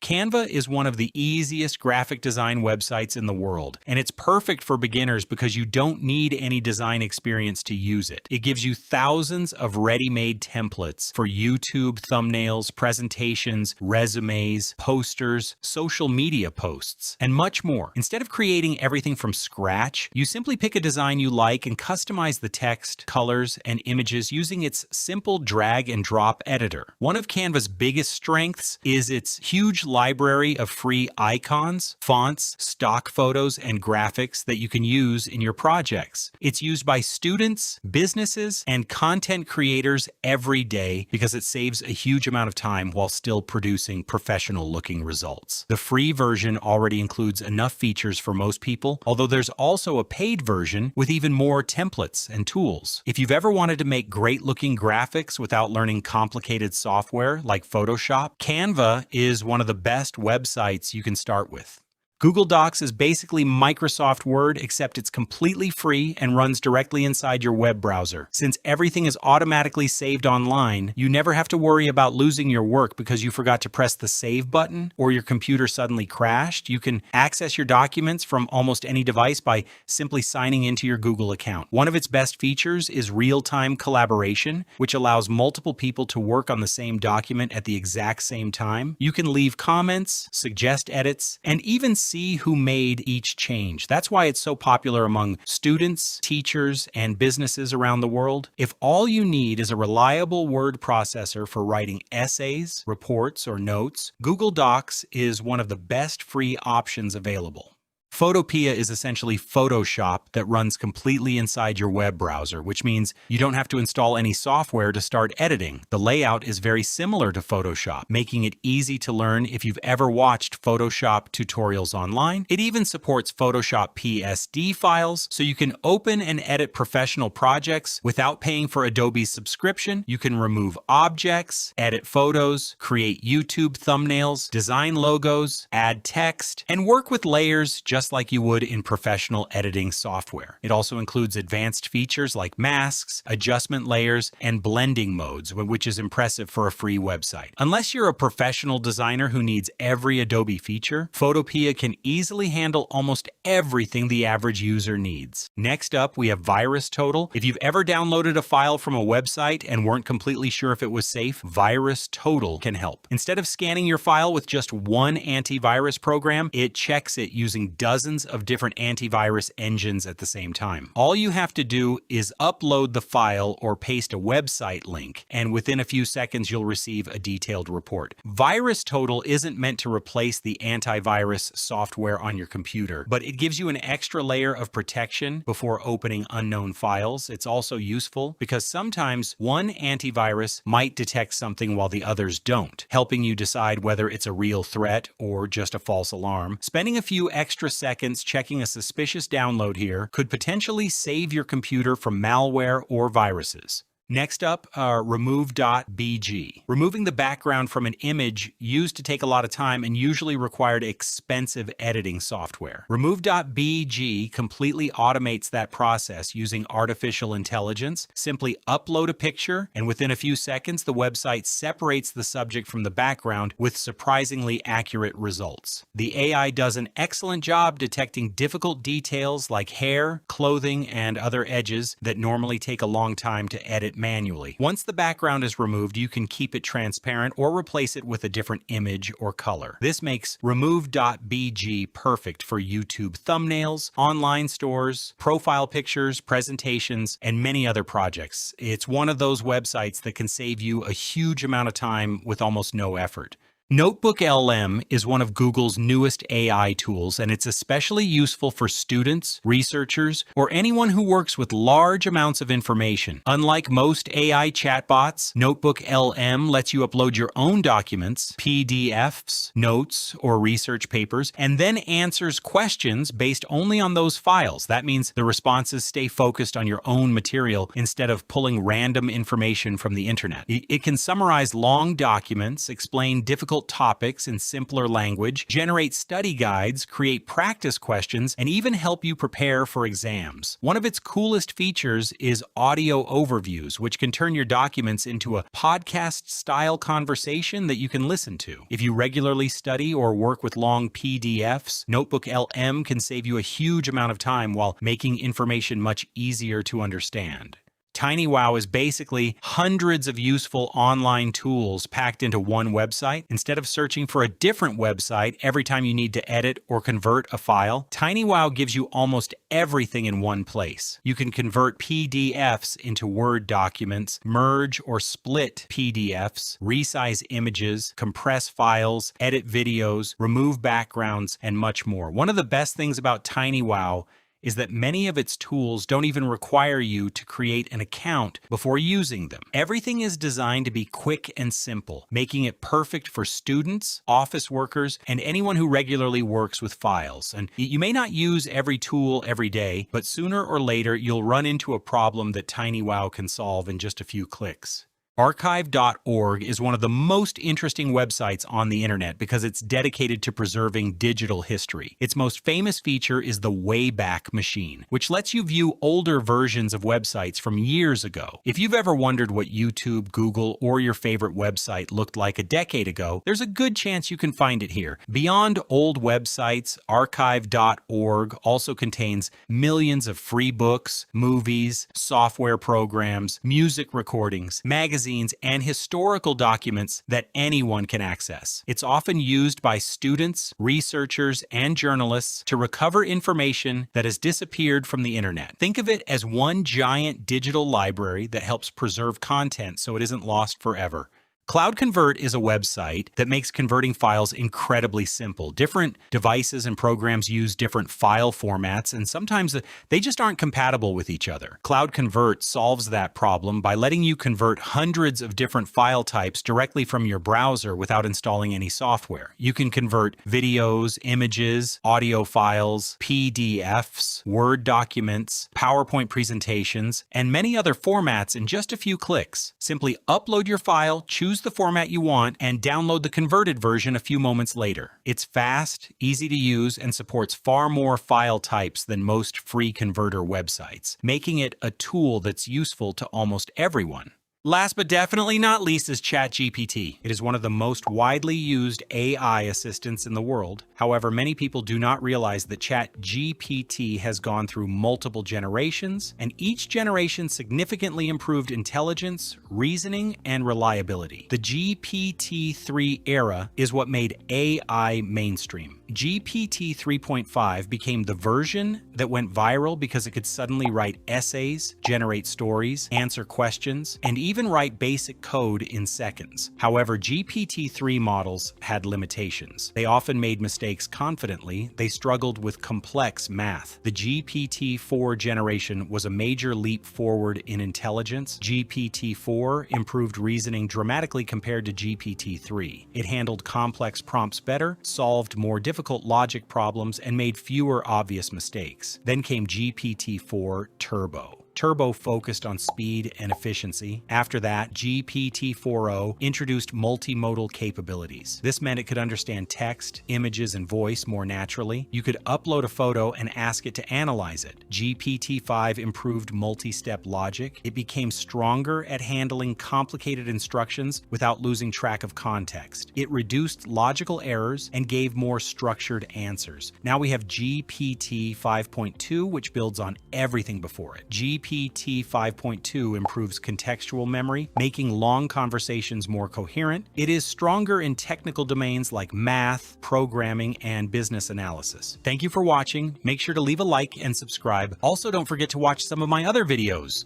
Canva is one of the easiest graphic design websites in the world, and it's perfect for beginners because you don't need any design experience to use it. It gives you thousands of ready-made templates for YouTube thumbnails, presentations, resumes, posters, social media posts, and much more. Instead of creating everything from scratch, you simply pick a design you like and customize the text, colors, and images using its simple drag and drop editor. One of Canva's biggest strengths is its huge library of free icons, fonts, stock photos, and graphics that you can use in your projects. It's used by students, businesses, and content creators every day because it saves a huge amount of time while still producing professional-looking results. The free version already includes enough features for most people, although there's also a paid version with even more templates and tools. If you've ever wanted to make great-looking graphics without learning complicated software like Photoshop, Canva is one of the best websites you can start with. Google Docs is basically Microsoft Word, except it's completely free and runs directly inside your web browser. Since everything is automatically saved online, you never have to worry about losing your work because you forgot to press the save button or your computer suddenly crashed. You can access your documents from almost any device by simply signing into your Google account. One of its best features is real-time collaboration, which allows multiple people to work on the same document at the exact same time. You can leave comments, suggest edits, and even see who made each change. That's why it's so popular among students, teachers, and businesses around the world. If all you need is a reliable word processor for writing essays, reports, or notes, Google Docs is one of the best free options available. Photopea is essentially Photoshop that runs completely inside your web browser, which means you don't have to install any software to start editing. The layout is very similar to Photoshop, making it easy to learn if you've ever watched Photoshop tutorials online. It even supports Photoshop PSD files, so you can open and edit professional projects without paying for Adobe's subscription. You can remove objects, edit photos, create YouTube thumbnails, design logos, add text, and work with layers just like you would in professional editing software. It also includes advanced features like masks, adjustment layers, and blending modes, which is impressive for a free website. Unless you're a professional designer who needs every Adobe feature, Photopea can easily handle almost everything the average user needs. Next up, we have VirusTotal. If you've ever downloaded a file from a website and weren't completely sure if it was safe, VirusTotal can help. Instead of scanning your file with just one antivirus program, it checks it using dozens of different antivirus engines at the same time. All you have to do is upload the file or paste a website link, and within a few seconds you'll receive a detailed report. VirusTotal isn't meant to replace the antivirus software on your computer, but it gives you an extra layer of protection before opening unknown files. It's also useful because sometimes one antivirus might detect something while the others don't, helping you decide whether it's a real threat or just a false alarm. Spending a few extra seconds checking a suspicious download here could potentially save your computer from malware or viruses. Next up, Remove.bg. Removing the background from an image used to take a lot of time and usually required expensive editing software. Remove.bg completely automates that process using artificial intelligence. Simply upload a picture, and within a few seconds, the website separates the subject from the background with surprisingly accurate results. The AI does an excellent job detecting difficult details like hair, clothing, and other edges that normally take a long time to edit manually. Once the background is removed, you can keep it transparent or replace it with a different image or color. This makes Remove.bg perfect for YouTube thumbnails, online stores, profile pictures, presentations, and many other projects. It's one of those websites that can save you a huge amount of time with almost no effort. NoteBookLM is one of Google's newest AI tools, and it's especially useful for students, researchers, or anyone who works with large amounts of information. Unlike most AI chatbots, NoteBookLM lets you upload your own documents, PDFs, notes, or research papers, and then answers questions based only on those files. That means the responses stay focused on your own material instead of pulling random information from the internet. It can summarize long documents, explain difficult difficult topics in simpler language, generate study guides, create practice questions, and even help you prepare for exams. One of its coolest features is audio overviews, which can turn your documents into a podcast-style conversation that you can listen to. If you regularly study or work with long PDFs, NoteBookLM can save you a huge amount of time while making information much easier to understand. TinyWow is basically hundreds of useful online tools packed into one website. Instead of searching for a different website every time you need to edit or convert a file, TinyWow gives you almost everything in one place. You can convert PDFs into Word documents, merge or split PDFs, resize images, compress files, edit videos, remove backgrounds, and much more. One of the best things about TinyWow is that many of its tools don't even require you to create an account before using them. Everything is designed to be quick and simple, making it perfect for students, office workers, and anyone who regularly works with files. And you may not use every tool every day, but sooner or later you'll run into a problem that TinyWow can solve in just a few clicks. Archive.org is one of the most interesting websites on the internet because it's dedicated to preserving digital history. Its most famous feature is the Wayback Machine, which lets you view older versions of websites from years ago. If you've ever wondered what YouTube, Google, or your favorite website looked like a decade ago, there's a good chance you can find it here. Beyond old websites, Archive.org also contains millions of free books, movies, software programs, music recordings, magazines, and historical documents that anyone can access. It's often used by students, researchers, and journalists to recover information that has disappeared from the internet. Think of it as one giant digital library that helps preserve content so it isn't lost forever. CloudConvert is a website that makes converting files incredibly simple. Different devices and programs use different file formats, and sometimes they just aren't compatible with each other. CloudConvert solves that problem by letting you convert hundreds of different file types directly from your browser without installing any software. You can convert videos, images, audio files, PDFs, Word documents, PowerPoint presentations, and many other formats in just a few clicks. Simply upload your file, choose the format you want, and download the converted version a few moments later. It's fast, easy to use, and supports far more file types than most free converter websites, making it a tool that's useful to almost everyone. Last but definitely not least is ChatGPT. It is one of the most widely used AI assistants in the world. However, many people do not realize that ChatGPT has gone through multiple generations, and each generation significantly improved intelligence, reasoning, and reliability. The GPT-3 era is what made AI mainstream. GPT 3.5 became the version that went viral because it could suddenly write essays, generate stories, answer questions, and even write basic code in seconds. However, GPT-3 models had limitations. They often made mistakes confidently. They struggled with complex math. The GPT-4 generation was a major leap forward in intelligence. GPT-4 improved reasoning dramatically compared to GPT-3. It handled complex prompts better, solved more difficult logic problems, and made fewer obvious mistakes. Then came GPT-4 Turbo. Turbo focused on speed and efficiency. After that, GPT-4o introduced multimodal capabilities. This meant it could understand text, images, and voice more naturally. You could upload a photo and ask it to analyze it. GPT-5 improved multi-step logic. It became stronger at handling complicated instructions without losing track of context. It reduced logical errors and gave more structured answers. Now we have GPT 5.2, which builds on everything before it. GPT 5.2 improves contextual memory, making long conversations more coherent. It is stronger in technical domains like math, programming, and business analysis. Thank you for watching. Make sure to leave a like and subscribe. Also, don't forget to watch some of my other videos.